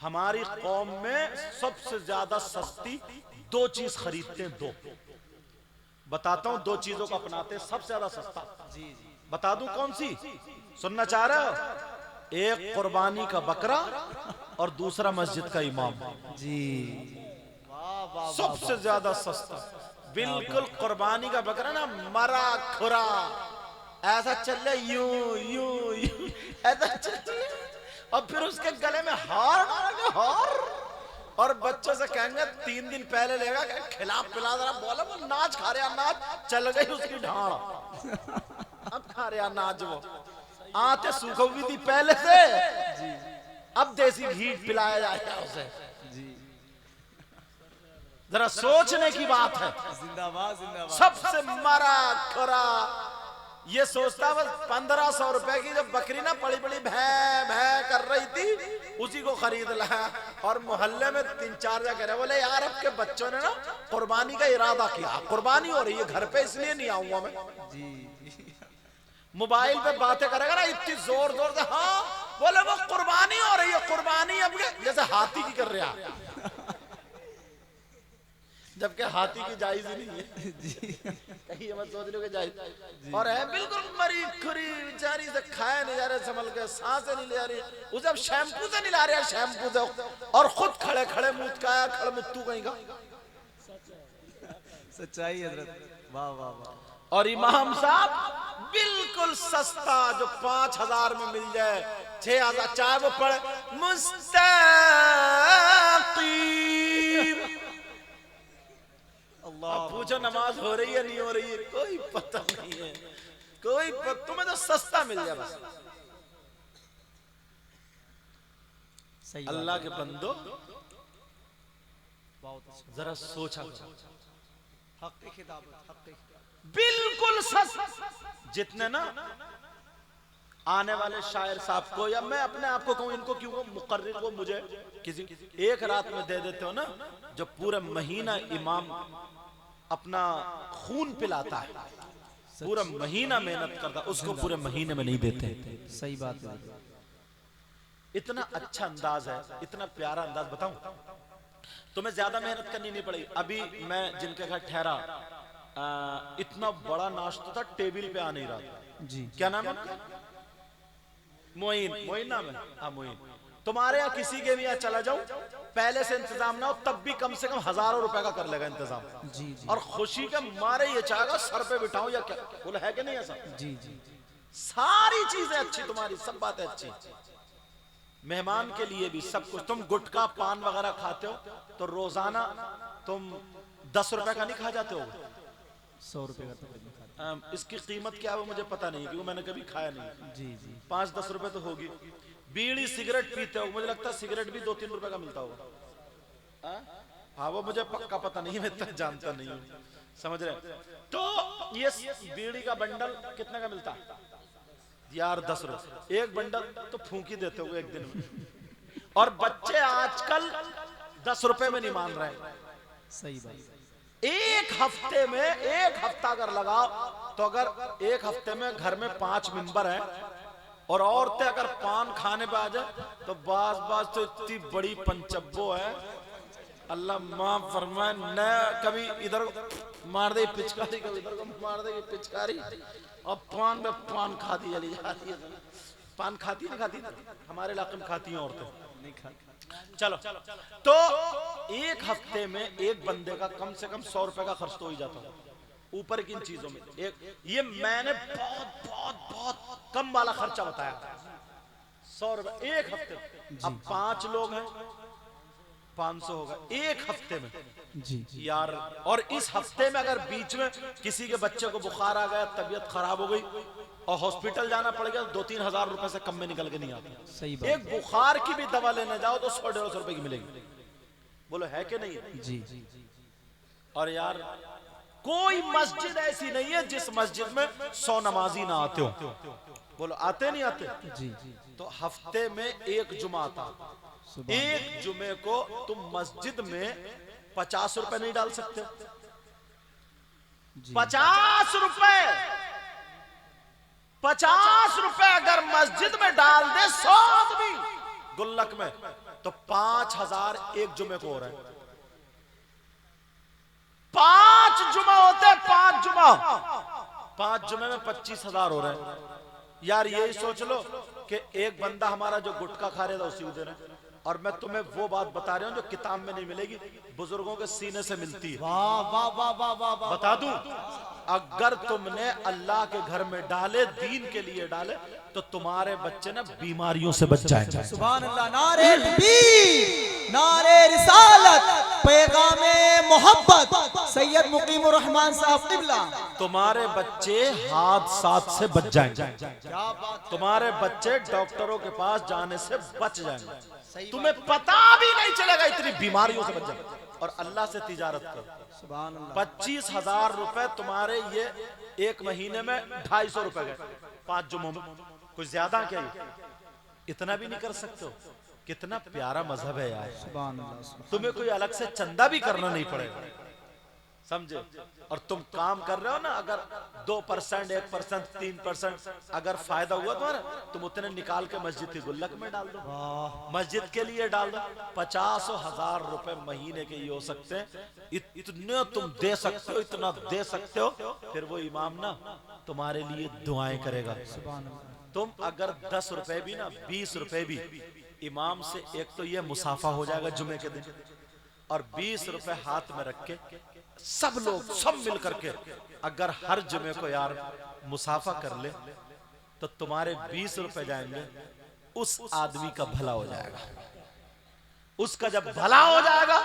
हमारी कौम में सबसे ज्यादा सस्ती दो चीज खरीदते हैं। दो बताता हूं, दो चीजों को अपनाते हैं सबसे ज्यादा सस्ता। जी जी बता दूं कौन सी? सुनना चाह रहे हो? एक कुर्बानी का बकरा और दूसरा मस्जिद का इमाम। जी। वाह वाह वाह सबसे वाह। ज्यादा सस्ता बिल्कुल कुर्बानी का बकरा ना, मरा खुरा ऐसा चले यूं यूं यूं ऐसा चले, और फिर उसके गले में हार डालेंगे, हार। और बच्चों से कहेंगे 3 दिन पहले लेगा, खिला पिला जरा, बोला वो नाच खा रहा नाच, चल गई उसकी ढाड़। अब खा रहा नाच, वो आते सूखो हुई थी पहले से, अब देसी घी पिलाया जाएगा उसे। जी। जरा सोचने की बात है। जिंदाबाद जिंदाबाद। सबसे मरा खुरा ये सोचता बस 1500 रुपए की जो बकरी ना बड़ी बड़ी भै भै कर रही थी, उसी को खरीद लाया। और मोहल्ले में 3-4 जगह रहे, बोले यार अब के बच्चों ने ना कुर्बानी का इरादा किया, कुर्बानी हो रही है घर पे, इसलिए नहीं आऊंगा मैं। जी। मोबाइल पे बातें करेगा ना इतनी जोर जोर से, हाँ बोले वो कुर्बानी हो रही है, कुर्बानी अब जैसे हाथी की कर रहा, जबकि हाथी की जायज ही नहीं है। कहीं ये मत सोच लो कि जायज, और है बिल्कुल मरी खुरी बेचारी से, खाया नहीं जा रहा संभल के, सांसें नहीं ले जा रही, उसे अब शैम्पू से नहीं ला रहा, शैम्पू से, और खुद खड़े खड़े मुंह का खड़े मुत्तू कहीं का। सच्चाई हजरत। वाह वाह वाह। और इमाम साहब बिल्कुल सस्ता, जो 5000 में मिल जाए, 6000, चाहे वो पड़े मुस्तकीम। अब पूछो नमाज हो रही है नहीं हो रही है, कोई पता नहीं है, कोई तुम्हें तो सस्ता मिल जाए बस। सही अल्लाह के बंदो बहुत अच्छा। जरा सोचा करो, हक की खिताब, हक की। बिल्कुल सस्ता। जितने ना आने वाले शायर साहब को, या मैं अपने आप को कहूं, इनको क्यों, मुकर्रिर को मुझे किसी एक रात में दे देते हो ना, जो पूरा महीना इमाम अपना खून पिलाता है, पूरा महीना मेहनत करता, उसको पूरे महीने में नहीं देते। सही बात है। इतना अच्छा अंदाज है, इतना प्यारा अंदाज। बताऊं तुम्हें ज्यादा मेहनत करनी नहीं पड़ेगी। अभी मैं जिनके घर ठहरा, इतना बड़ा नाश्ता था, टेबल पे आ नहीं रहा था। जी। क्या नाम है आपका? मोइन, मोइन नाम है? हाँ मोइन। तुम्हारे यहाँ किसी के भी यहाँ चला जाऊं, पहले से इंतजाम ना हो, तब भी कम से कम हजारों रुपए का कर लेगा इंतजाम। जी जी। और खुशी के मारे ये चाहेगा सर पे बिठाऊं या क्या, बोला है कि नहीं ऐसा? जी जी। सारी चीजें अच्छी तुम्हारी, सब बातें अच्छी, मेहमान के लिए भी सब कुछ। तुम गुटखा पान वगैरह खाते हो तो रोजाना तुम 10 रुपए का नहीं खा जाते हो? 100 रुपए का तकरीबन। इसकी कीमत क्या है वो मुझे पता नहीं, क्योंकि मैंने कभी खाया नहीं। जी जी। 5-10 रुपए तो होगी। बीड़ी सिगरेट पीते हो, मुझे लगता है सिगरेट भी 2-3 रुपए का मिलता होगा। हाँ वो मुझे पक्का पता नहीं, मैं तो जानता नहीं हूँ, समझ रहे? तो ये बीड़ी का बंडल कितने का मिलता है यार? 10 रुपए एक बंडल, तो फूंक ही देते हो एक दिन में। और बच्चे आजकल 10 रुपए में नहीं मान रहे। सही बात। एक हफ्ते में, एक हफ्ता अगर लगाओ तो, अगर एक हफ्ते में घर में 5 मेंबर हैं और औरतें अगर पान खाने पे आ जाए तो बाज बाज तो इतनी बड़ी पंचब्बो है, अल्लाह माफ फरमाए, न कभी इधर मार दे पिचकारी, कभी इधर को मार दे पिचकारी, और पान पे पान खाती चली जाती है। पान खाती नहीं खाती? हमारे इलाके में खाती हैं औरतें। नहीं खा। चलो तो एक हफ्ते में एक बंदे का कम से कम 100 रुपए का खर्च तो हो ही जाता है ऊपर की इन चीजों में। एक ये मैंने बहुत बहुत बहुत कम वाला खर्चा बताया, 100 रुपए एक हफ्ते में। अब 5 लोग हैं, 500 होगा एक हफ्ते में जी यार। और इस हफ्ते में अगर बीच में किसी के बच्चे को बुखार आ गया, तबीयत खराब हो गई और हॉस्पिटल जाना पड़ गया, 2-3 हजार रुपए से कम में निकल के नहीं आता। सही बात। एक बुखार की भी दवा लेने जाओ तो 100-150 रुपए की मिलेगी, बोलो है कि नहीं है? जी। और यार कोई मस्जिद ऐसी नहीं है जिस मस्जिद में 100 नमाजी ना आते हो, बोलो आते नहीं आते? जी। तो हफ्ते में एक जुमा आता, एक जुमे को तुम मस्जिद में 50 रुपए नहीं डाल सकते? 50 रुपए, 50 रुपए अगर मस्जिद में डाल दे 100 आदमी गुल्लक में, तो 5000 एक जुमे को हो रहा है। 5 जुमा होते हैं, 5 जुमा, 5 जुमे में 25,000 हो रहे हैं। यार यही सोच लो कि एक बंदा हमारा जो गुटखा खा रहा था उसी को दे रहे हैं। और मैं तुम्हें वो बात बता रहा हूं जो किताब में नहीं मिलेगी, बुजुर्गों के सीने से मिलती है। वाह वाह वाह वाह वाह वाह। बता दूं, अगर तुमने अल्लाह के घर में डाले, दीन के लिए डाले, तो तुम्हारे बच्चे ना बीमारियों से बच जाएंगे। सुभान अल्लाह। नारे तकबीर, नारे रिसालत, पैगामे मोहब्बत, सैयद मुकीमुर रहमान साहब क़िबला। तुम्हारे बच्चे हादसात से बच जाएंगे। क्या बात। तुम्हारे बच्चे डॉक्टरों के पास जाने से बच जाएंगे। तुम्हें पता भी नहीं चलेगा, इतनी बीमारियों से बच जाएंगे। और अल्लाह से तिजारत करो। सुभान अल्लाह। 25,000 रुपए तुम्हारे ये एक महीने में 250 रुपए गए 5 जुम्मों में। कुछ ज्यादा क्या ये? इतना भी नहीं कर सकते हो? कितना प्यारा मजहब है यार। सुभान अल्लाह। तुम्हें कोई अलग से चंदा भी करना नहीं पड़ेगा, समझे? और तुम काम कर रहे हो ना, अगर 2%, 1%, 3% अगर फायदा हुआ तुम्हारा, तुम उतने निकाल के मस्जिद की गुल्लक में डाल दो, मस्जिद के लिए डाल दो। 50,000 रुपए महीने के ये हो सकते हैं। इतने तुम दे सकते हो, इतना दे सकते हो। फिर वो इमाम ना तुम्हारे लिए दुआएं करेगा। सुभान अल्लाह। तुम अगर 10 रुपए भी ना, 20 रुपए भी इमाम से, एक तो ये मुसाफा हो जाएगा जुमे के दिन, और 20 रुपए हाथ में रख के सब लोग सब मिल करके अगर हर जुमे को यार मुसाफा कर ले, तो तुम्हारे 20 रुपए जाएंगे, उस आदमी का भला हो जाएगा। उसका जब भला हो जाएगा,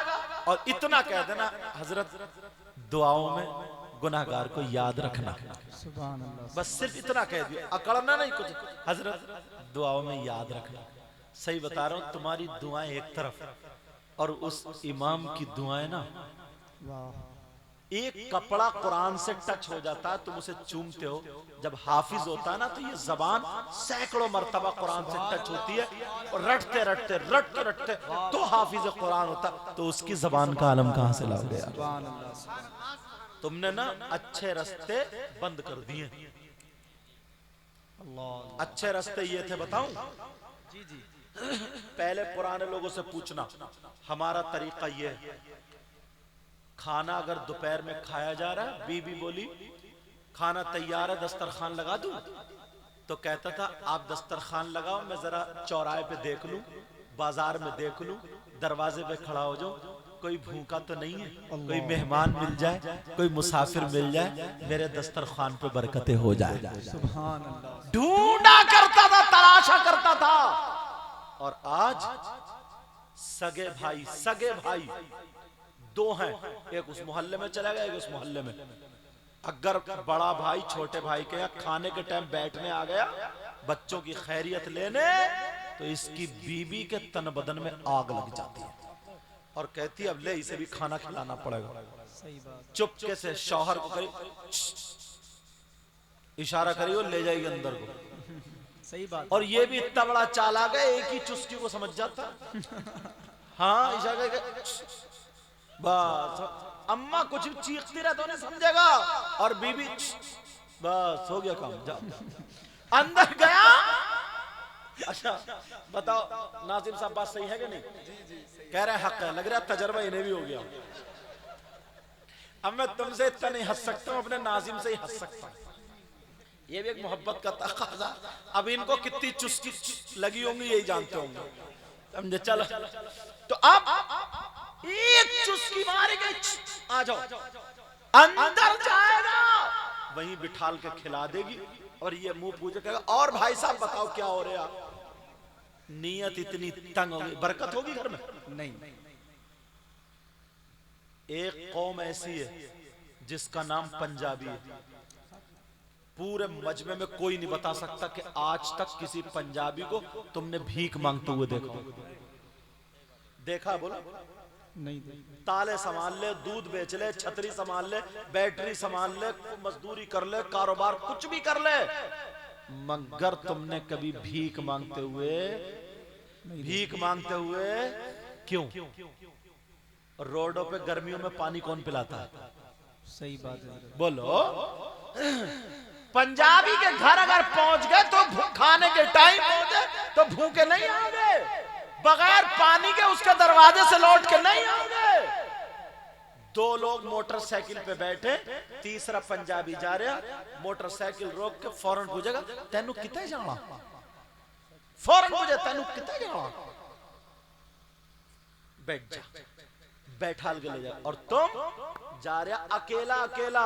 और इतना कह देना, हजरत दुआओं में गुनाहगार को याद रखना। सुभान अल्लाह। बस सिर्फ इतना कह दिया, अकड़ना नहीं कुछ, हजरत दुआओं में याद रखना। सही बता रहा हूं, तुम्हारी दुआएं एक तरफ और उस इमाम की दुआएं ना, वाह। एक कपड़ा कुरान से टच हो जाता है, तुम उसे चूमते हो। जब हाफिज होता है ना, तो ये जबान सैकड़ों मर्तबा कुरान से टच होती है, और रटते रटते रटते रटते तो हाफिज कुरान होता। तो उसकी जबान का आलम कहां से लाओगे यार? सुभान अल्लाह। तुमने ना अच्छे रास्ते बंद कर दिए। अल्लाह। अच्छे रास्ते ये थे, बताऊं? जी जी। पहले पुराने लोगों से पूछना, हमारा तरीका ये है, खाना अगर दोपहर में खाया जा रहा है, बीबी बोली खाना तैयार है, दस्तरखान लगा दूं? तो कहता था आप दस्तरखान लगाओ, मैं जरा चौराहे पे देख लूं, बाजार में देख लूं, दरवाजे पे खड़ा हो जाऊं, कोई भूखा तो नहीं है, कोई मेहमान मिल जाए, कोई मुसाफिर मिल जाए, मेरे दस्तरखान पे बरकतें हो जाए। सुभान अल्लाह। ढूंढा करता था, तलाशा करता था। और आज सगे भाई 2 हैं, एक उस मोहल्ले में चला गया, एक उस मोहल्ले में। अगर बड़ा भाई छोटे भाई के यहाँ खाने के टाइम बैठने आ गया, बच्चों की खैरियत लेने, तो इसकी बीबी के तन बदन में आग लग जाती है और कहती है अब ले इसे भी खाना खिलाना पड़ेगा। सही बात। चुपके से शौहर को करी, इशारा करियो, ले जाएगी अंदर को। सही बात। और ये भी इतना बड़ा चालाक है, एक ही चुस्की को समझ जाता। हाँ, इशारा करके बस, अम्मा कुछ भी चीखती रहे तो नहीं समझेगा, और बीबी बस हो गया काम, जाओ। अंदर गया। अच्छा बताओ नाजिम साहब, बात सही है कि नहीं? कह रहे हक है, लग रहा है तजर्बा इन्हें भी हो गया। अब मैं तुमसे इतना नहीं हंस सकता हूं, अपने नाजिम से ही हंस सकता हूं। ये भी एक मोहब्बत का तकाजा। अब इनको कितनी चुस्की लगी होंगी यही जानते होंगे, समझे? चलो, तो अब एक चुस्की मारेगा, आ जाओ, अंदर जाएगा, वहीं बिठाल के खिला देगी, और ये मुंह पूछे कहेगा और भाई साहब बताओ क्या हो रहा? नीयत इतनी तंग होगी, बरकत होगी घर में? नहीं। एक कौम ऐसी है जिसका नाम पंजाबी है। पूरे मजमे में कोई नहीं बता सकता कि आज तक किसी पंजाबी को तुमने भीख मांगते हुए देखा? बोलो नहीं। ताले संभाल ले, दूध बेच ले, छतरी संभाल ले, बैटरी संभाल ले, मजदूरी कर ले, कारोबार कुछ भी कर ले, मगर तुमने कभी भीख मांगते हुए क्यों? रोडों पे गर्मियों में पानी कौन पिलाता है? सही बात है। बोलो। पंजाबी के घर अगर पहुंच गए तो खाने के टाइम पहुंचे तो भूखे नहीं आओगे, बगैर पानी के उसके दरवाजे से लौट के नहीं आओगे। दो लोग मोटरसाइकिल पे बैठे, तीसरा पंजाबी जा रहा, मोटरसाइकिल रोक के फौरन पूछेगा तेनू कितने जाना, फौरन पूछे तेनू कितने जाना, बैठ जा, बैठाल के ले जा। और तुम जा रहा अकेला अकेला,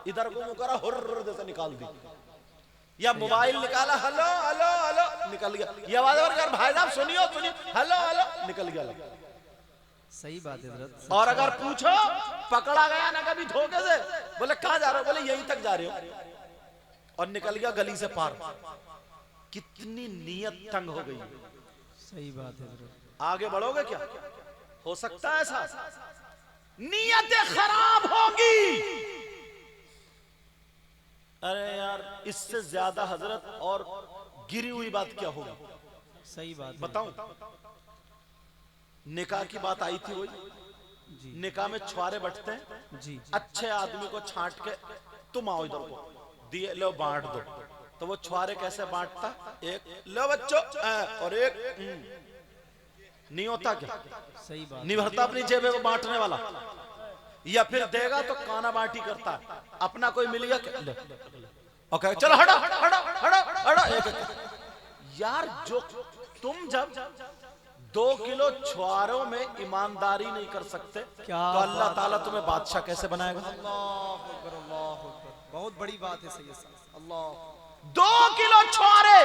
इधर को मुंह करा हुर्र जैसे निकाल दी, या मोबाइल निकाला हेलो हेलो हेलो निकल गया, ये आवाज कर भाई साहब सुनियो सुनियो हेलो हेलो निकल गया। सही बात है हजरत। और अगर पूछो पकड़ा गया ना कभी धोखे से, बोले कहां जा रहे हो, बोले यहीं तक जा रहे हो, और निकल गया गली से पार। कितनी नीयत तंग हो गई। सही बात है हजरत। आगे बढ़ोगे क्या? हो सकता है ऐसा, नीयतें खराब होगी। अरे यार इससे ज्यादा हजरत और गिरी हुई बात क्या होगी? सही बात है। बताऊं, निकाह की बात आई थी, वही जी निकाह में छुआरे बटते हैं। जी अच्छे आदमी को छांट के तुम आओ इधर को, दिए लो बांट दो। तो वो छुआरे कैसे बांटता, एक लो बच्चों और एक नहीं होता क्या, सही बात। नहीं भरता अपनी जेब में बांटने वाला, या फिर देगा तो काना बांटी करता है। अपना कोई मिल गया ओके चलो हटो हटो हटो हटो एक। यार जो तुम जब 2 किलो छुआरों में ईमानदारी नहीं कर सकते क्या तो अल्लाह ताला तुम्हें बादशाह कैसे बनाएगा? अल्लाह अकबर, अल्लाह अकबर। बहुत बड़ी बात है सैयद साहब। अल्लाह 2 किलो छुआरे,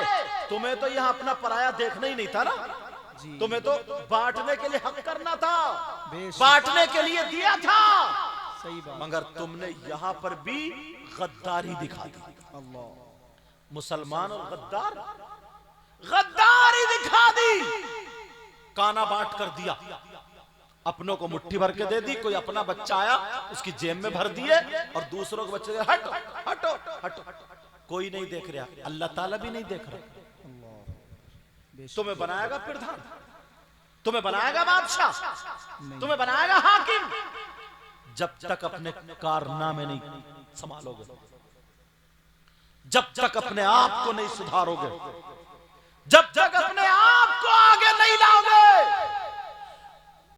तुम्हें तो यहाँ अपना पराया देखना ही नहीं था ना, जी। तुम्हें तो बांटने के लिए हक करना था, बेशक। बांटने के लिए दिया था, सही बात। मगर तुमने यहाँ पर भी गद्दारी दिखा दी। अल्लाह। मुसलमान और गद्दार, गद्दारी दिखा दी। काना बांट कर दिया, अपनों को मुट्ठी भर के दे दी, कोई अपना बच्चा आया उसकी जेब में भर दिए, और दूसरों के बच्चे हटो हटो हटो, कोई नहीं देख रहा, अल्लाह ताला भी नहीं देख रहा। तुम्हें बनाएगा प्रधान, तुम्हें बनाएगा बादशाह, तुम्हें बनाएगा हाकिम, जब तक अपने कारनामे नहीं संभालोगे, जब तक अपने आप को नहीं सुधारोगे, जब तक अपने